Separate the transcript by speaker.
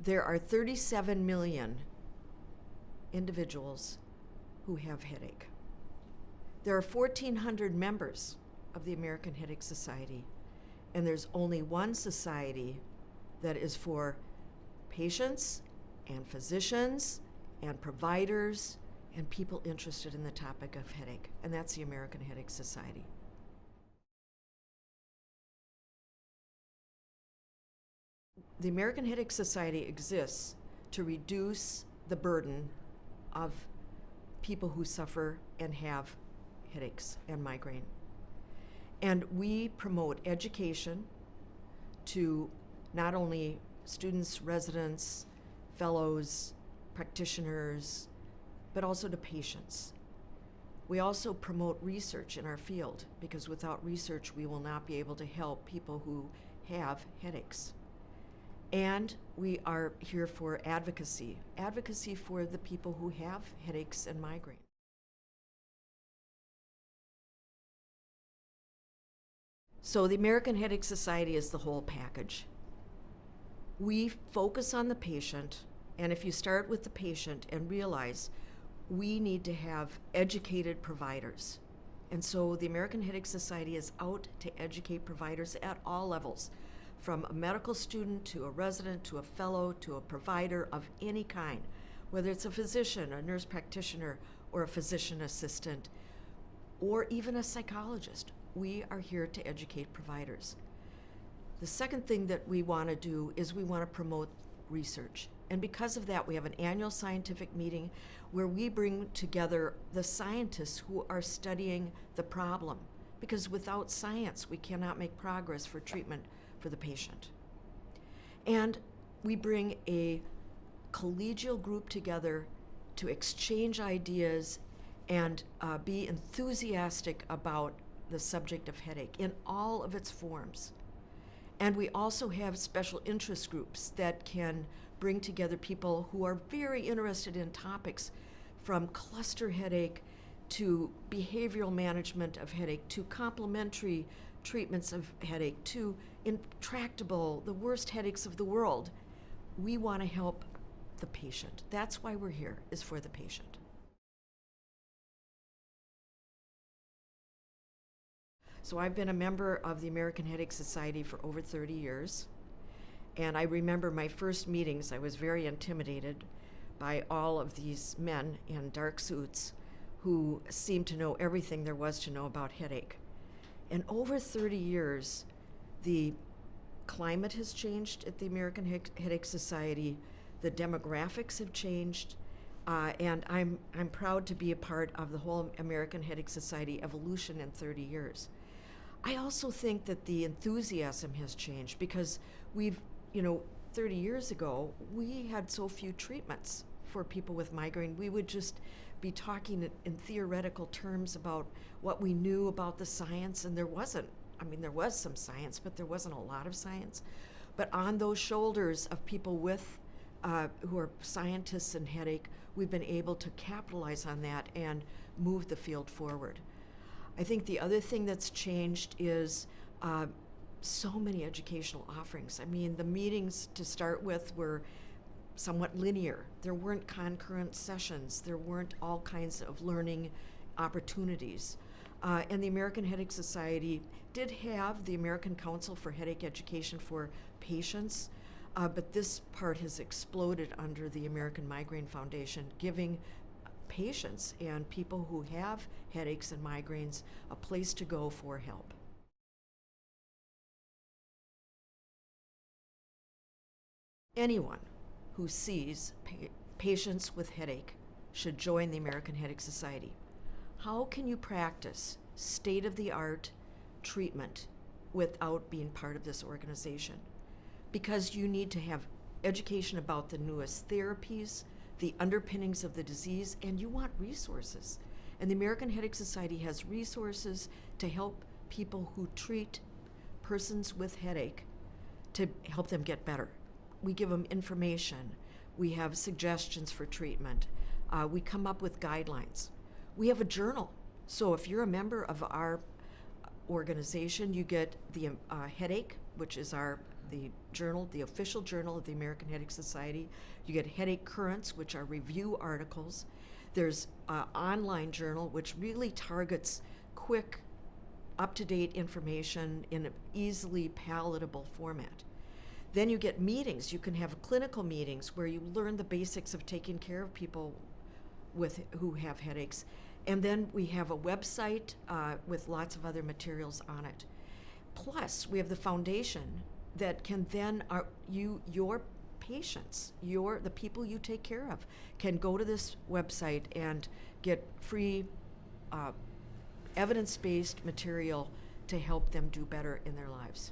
Speaker 1: There are 37 million individuals who have headache. There are 1,400 members of the American Headache Society, and there's only one society that is for patients and physicians and providers and people interested in the topic of headache, and that's the American Headache Society. The American Headache Society exists to reduce the burden of people who suffer and have headaches and migraine. And we promote education to not only students, residents, fellows, practitioners, but also to patients. We also promote research in our field, because without research we will not be able to help people who have headaches. And we are here for advocacy for the people who have headaches and migraine. So the American Headache Society is the whole package. We focus on the patient, and if you start with the patient and realize we need to have educated providers. And so the American Headache Society is out to educate providers at all levels, from a medical student to a resident to a fellow to a provider of any kind, whether it's a physician, a nurse practitioner, or a physician assistant, or even a psychologist. We are here to educate providers. The second thing that we want to do is we want to promote research. And because of that, we have an annual scientific meeting where we bring together the scientists who are studying the problem. Because without science, we cannot make progress for treatment for the patient. And we bring a collegial group together to exchange ideas and be enthusiastic about the subject of headache in all of its forms. And we also have special interest groups that can bring together people who are very interested in topics from cluster headache to behavioral management of headache to complementary treatments of headache to intractable, the worst headaches of the world. We want to help the patient. That's why we're here, is for the patient. So I've been a member of the American Headache Society for over 30 years. And I remember my first meetings, I was very intimidated by all of these men in dark suits who seemed to know everything there was to know about headache. And over 30 years, the climate has changed at the American Headache Society, the demographics have changed, and I'm proud to be a part of the whole American Headache Society evolution in 30 years. I also think that the enthusiasm has changed because 30 years ago, we had so few treatments for people with migraine. We would just be talking in theoretical terms about what we knew about the science, and there wasn't. I mean, there was some science, but there wasn't a lot of science. But on those shoulders of people with who are scientists in headache, we've been able to capitalize on that and move the field forward. I think the other thing that's changed is so many educational offerings. I mean, the meetings to start with were somewhat linear. There weren't concurrent sessions. There weren't all kinds of learning opportunities. And the American Headache Society did have the American Council for Headache Education for Patients, but this part has exploded under the American Migraine Foundation, giving patients and people who have headaches and migraines a place to go for help. Anyone who sees patients with headache should join the American Headache Society. How can you practice state-of-the-art treatment without being part of this organization? Because you need to have education about the newest therapies, the underpinnings of the disease, and you want resources. And the American Headache Society has resources to help people who treat persons with headache to help them get better. We give them information. We have suggestions for treatment. We come up with guidelines. We have a journal. So if you're a member of our organization, you get the headache which is the journal, the official journal of the American Headache Society. You get Headache Currents, which are review articles. There's an online journal, which really targets quick, up-to-date information in an easily palatable format. Then you get meetings. You can have clinical meetings where you learn the basics of taking care of people who have headaches. And then we have a website with lots of other materials on it. Plus, we have the foundation that can then, your patients, the people you take care of, can go to this website and get free evidence-based material to help them do better in their lives.